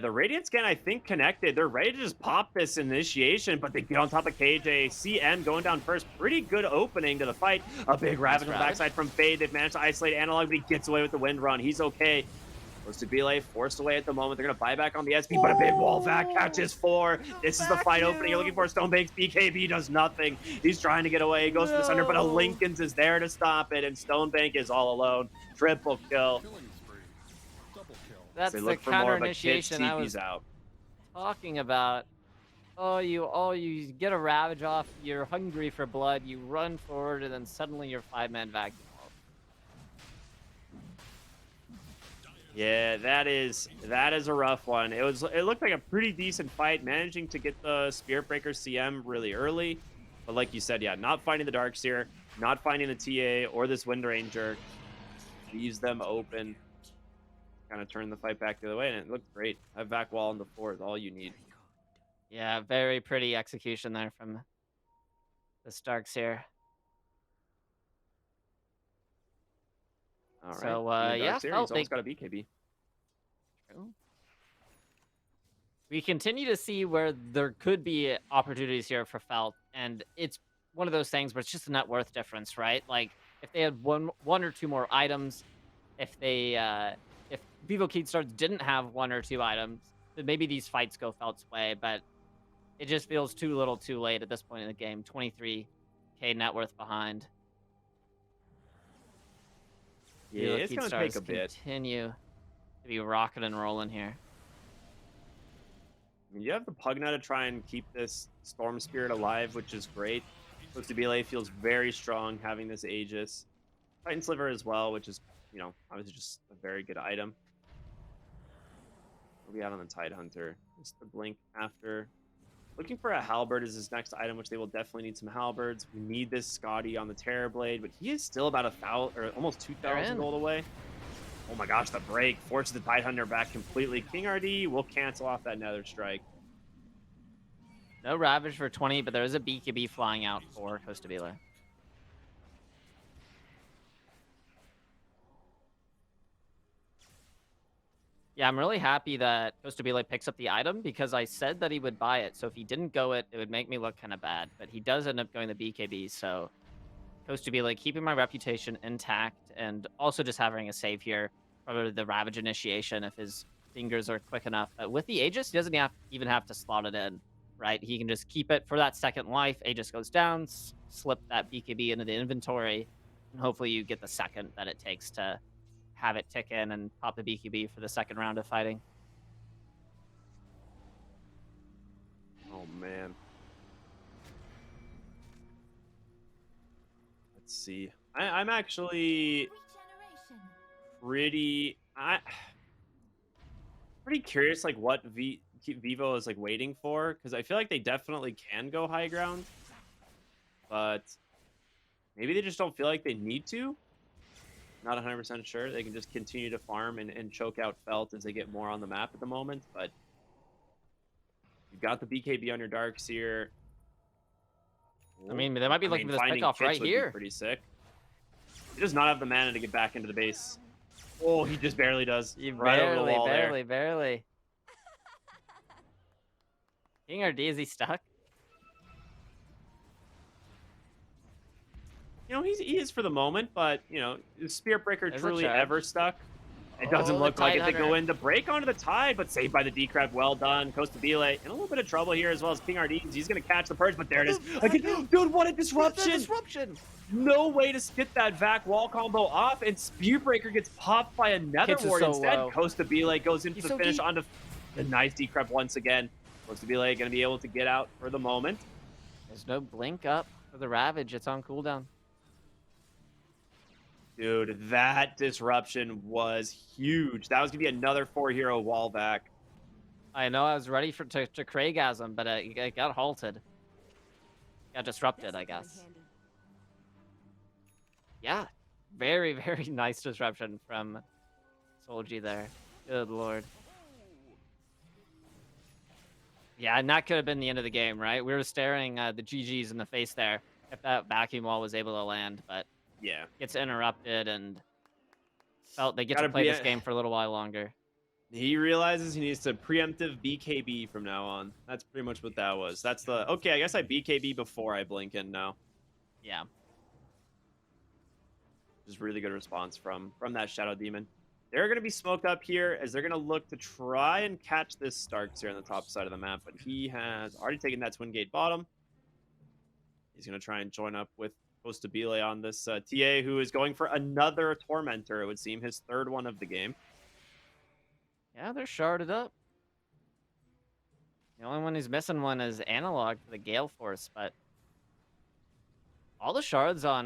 B: The Radiant scan, I think, connected. They're ready to just pop this initiation, but they get on top of KJ. CM going down first. Pretty good opening to the fight. A big Ravage on the backside from Fade. They've managed to isolate Analog, but he gets away with the wind run. He's okay. Goes to Belay, forced away at the moment. They're going to buy back on the SP, but a big wall vac catches 4. This is the fight opening you're looking for. Stonebank's BKB does nothing. He's trying to get away. He goes for the Sunder, but a Lincoln's is there to stop it, and Stonebank is all alone. Triple kill.
C: Killing spree. Double kill.
A: That's
B: They
A: the
B: look for
A: counter
B: more, but Kid
A: initiation I
B: TP's
A: was
B: out.
A: talking about. You get a Ravage off, you're hungry for blood, you run forward, and then suddenly you're 5-man vacuum.
B: Yeah, that is a rough one. It looked like a pretty decent fight, managing to get the Spirit Breaker CM really early. But like you said, yeah, not finding the Darkseer, not finding the TA or this Wind Ranger leaves them open. Kind of turn the fight back the other way, and it looked great. Have back wall on the 4 is all you need.
A: Yeah, very pretty execution there from the Starks here.
B: All right.
A: So, yeah,
B: Darkseer,
A: Felt,
B: he's almost got a BKB.
A: True. We continue to see where there could be opportunities here for Felt, and it's one of those things where it's just a net worth difference, right? Like, if they had one or two more items, if Vivo Keystars didn't have 1 or 2 items, then maybe these fights go Felt's way, but it just feels too little too late at this point in the game. 23k net worth behind.
B: Yeah, it's going to take a bit.
A: Continue to be rocking and rolling here.
B: I mean, you have the Pugna to try and keep this Storm Spirit alive, which is great. Looks to Belay feels very strong having this Aegis. Titan Sliver as well, which is, you know, obviously just a very good item. What are we out on the Tidehunter? Just the blink after. Looking for a Halberd is his next item, which they will definitely need some Halberds. We need this Scotty on the Terrorblade, but he is still about 1,000 or almost 2,000 gold away. Oh my gosh, the break forces the Tidehunter back completely. King RD will cancel off that Nether Strike.
A: No Ravage for 20, but there is a BKB flying out for Costa Bile. Yeah, I'm really happy that Costa Bile picks up the item because I said that he would buy it. So if he didn't go it, it would make me look kind of bad. But he does end up going the BKB, so Costa Bile keeping my reputation intact and also just having a save here. Probably the Ravage initiation if his fingers are quick enough. With the Aegis, he doesn't even have to slot it in, right? He can just keep it for that second life. Aegis goes down, slip that BKB into the inventory, and hopefully you get the second that it takes to have it tick in and pop the BKB for the second round of fighting.
B: Oh, man. see. I'm actually pretty pretty curious like what Vivo is like waiting for, because I feel like they definitely can go high ground, but maybe they just don't feel like they need to. Not 100% sure. They can just continue to farm and choke out Felt as they get more on the map at the moment, but you've got the BKB on your Darks here.
A: I mean, they might be looking for this pick off right
B: would be
A: here.
B: pretty sick. He does not have the mana to get back into the base. Oh, he just barely does. Right over the wall there.
A: Barely. King RD, is he stuck?
B: You know, he is for the moment, but, you know, is Spirit Breaker
A: There's a
B: truly
A: charge.
B: ever stuck? It doesn't
A: Oh,
B: look
A: the
B: like it.
A: Tide
B: They go
A: Hunter.
B: in to break onto the Tide, but saved by the Decrep. Well done. Costa Bile in a little bit of trouble here, as well as King RD. He's going to catch the Purge, but there it is. Again, dude, what a disruption. No way to get that Vac wall combo off, and Spear Breaker gets popped by a Nether
A: Hits it
B: Ward
A: so
B: instead.
A: low.
B: Costa Bile goes into
A: He's
B: the
A: so
B: finish
A: deep.
B: onto the nice Decrep once again. Costa Bile going to be able to get out for the moment.
A: There's no blink up for the Ravage. It's on cooldown.
B: Dude, that disruption was huge. That was going to be another 4-hero wall back.
A: I know I was ready to Craigasm, but it got halted. Got disrupted, I guess. Yeah, very, very nice disruption from Solji there. Good lord. Yeah, and that could have been the end of the game, right? We were staring the GGs in the face there if that vacuum wall was able to land, but
B: Yeah.
A: gets interrupted and felt they get
B: Gotta
A: to play
B: be
A: this game for a little while longer.
B: He realizes he needs to preemptive BKB from now on. That's pretty much what that was. That's the... Okay, I guess I BKB before I blink in now.
A: Yeah.
B: Just really good response from that Shadow Demon. They're going to be smoked up here as they're going to look to try and catch this Starks here on the top side of the map, but he has already taken that Twin Gate bottom. He's going to try and join up with Costa Bile on this TA, who is going for another Tormentor, it would seem, his third one of the game.
A: Yeah, they're sharded up. The only one who's missing one is Analog for the Gale Force, but all the shards on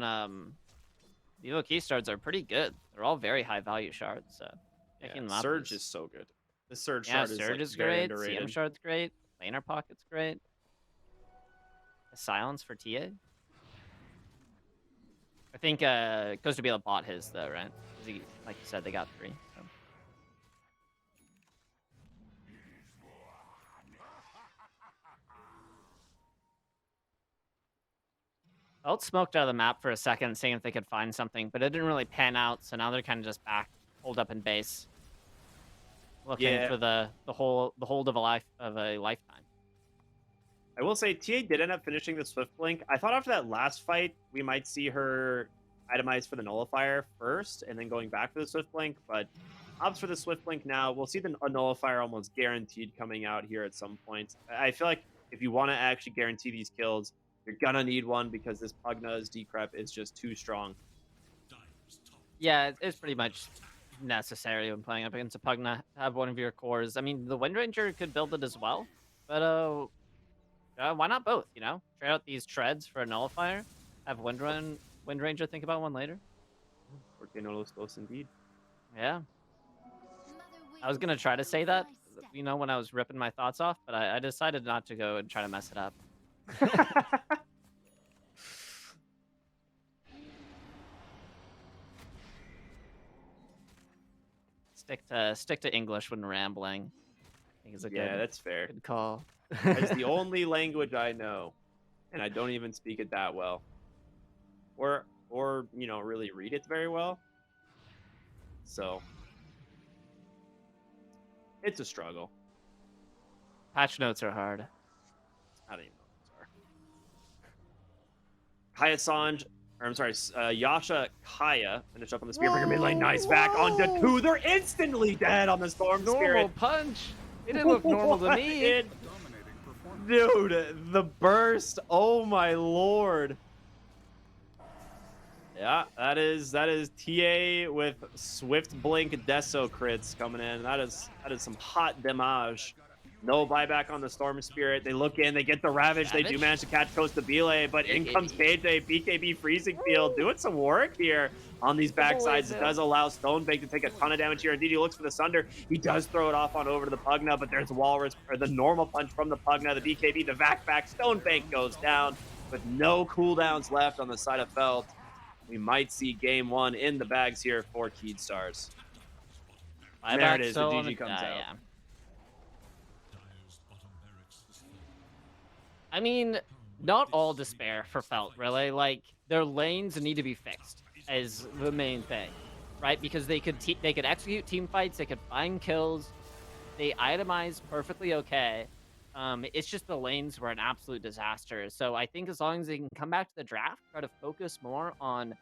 A: Evo Key shards are pretty good. They're all very high value shards, so picking them up
B: Surge is so good. The Surge
A: yeah,
B: shard
A: Surge
B: is
A: is
B: like, very
A: great.
B: underrated.
A: CM shard's great. Laner Pocket's great. The Silence for TA. I think Costa Bile bought his though, right? 'Cause he, like you said, they got 3. So. Felt smoked out of the map for a second, seeing if they could find something, but it didn't really pan out. So now they're kind of just back, hold up in base, looking for the hold of a lifetime.
B: I will say TA did end up finishing the Swift Blink. I thought after that last fight we might see her itemize for the Nullifier first and then going back for the Swift Blink, but opts for the Swift Blink now. We'll see a Nullifier almost guaranteed coming out here at some point. I feel like if you want to actually guarantee these kills, you're gonna need one because this Pugna's Decrep is just too strong.
A: Yeah, it's pretty much necessary when playing up against a Pugna to have one of your cores. I mean, the Wind Ranger could build it as well, but why not both? You know, try out these treads for a Nullifier. Have Wind Ranger think about one later.
B: Porque no los dos indeed.
A: Yeah, I was gonna try to say that, you know, when I was ripping my thoughts off, but I decided not to go and try to mess it up. Stick to English when rambling. I think it's a
B: that's fair.
A: good call.
B: It's the only language I know, and I don't even speak it that well, or you know, really read it very well. So it's a struggle.
A: Patch notes are hard.
B: I don't even know what those are. Kaya Sanj, or I'm sorry, Yasha Kaya finished up on the Spearbreaker mid lane. Nice back onto 2. They're instantly dead on the Storm Spirit.
A: Punch. It didn't look normal to me.
B: It-
C: Dominating performance.
B: Dude, the burst! Oh my lord! Yeah, that is TA with Swift Blink Deso crits coming in. That is some hot damage. No buyback on the Storm Spirit. They look in, they get the Ravage. They do
A: Ravage?
B: manage to catch Costa-Bile, but in comes
A: BKB.
B: KJ. BKB Freezing Field doing some work here on these
A: The boys,
B: backsides. It
A: yeah.
B: does allow Stonebake to take a ton of damage here. Indeed, he looks for the Sunder. He does throw it off on over to the Pugna, but there's the Walrus, or the normal punch from the Pugna. The BKB, the Vac back. Stonebake goes down with no cooldowns left on the side of Felt. We might see game one in the bags here for Keed Stars. And there it is. The GG comes out.
A: Yeah. I mean, not all despair for Felt, really. Like, their lanes need to be fixed is the main thing, right? Because they could execute team fights, they could find kills, they itemize perfectly okay. It's just the lanes were an absolute disaster. So I think as long as they can come back to the draft, try to focus more on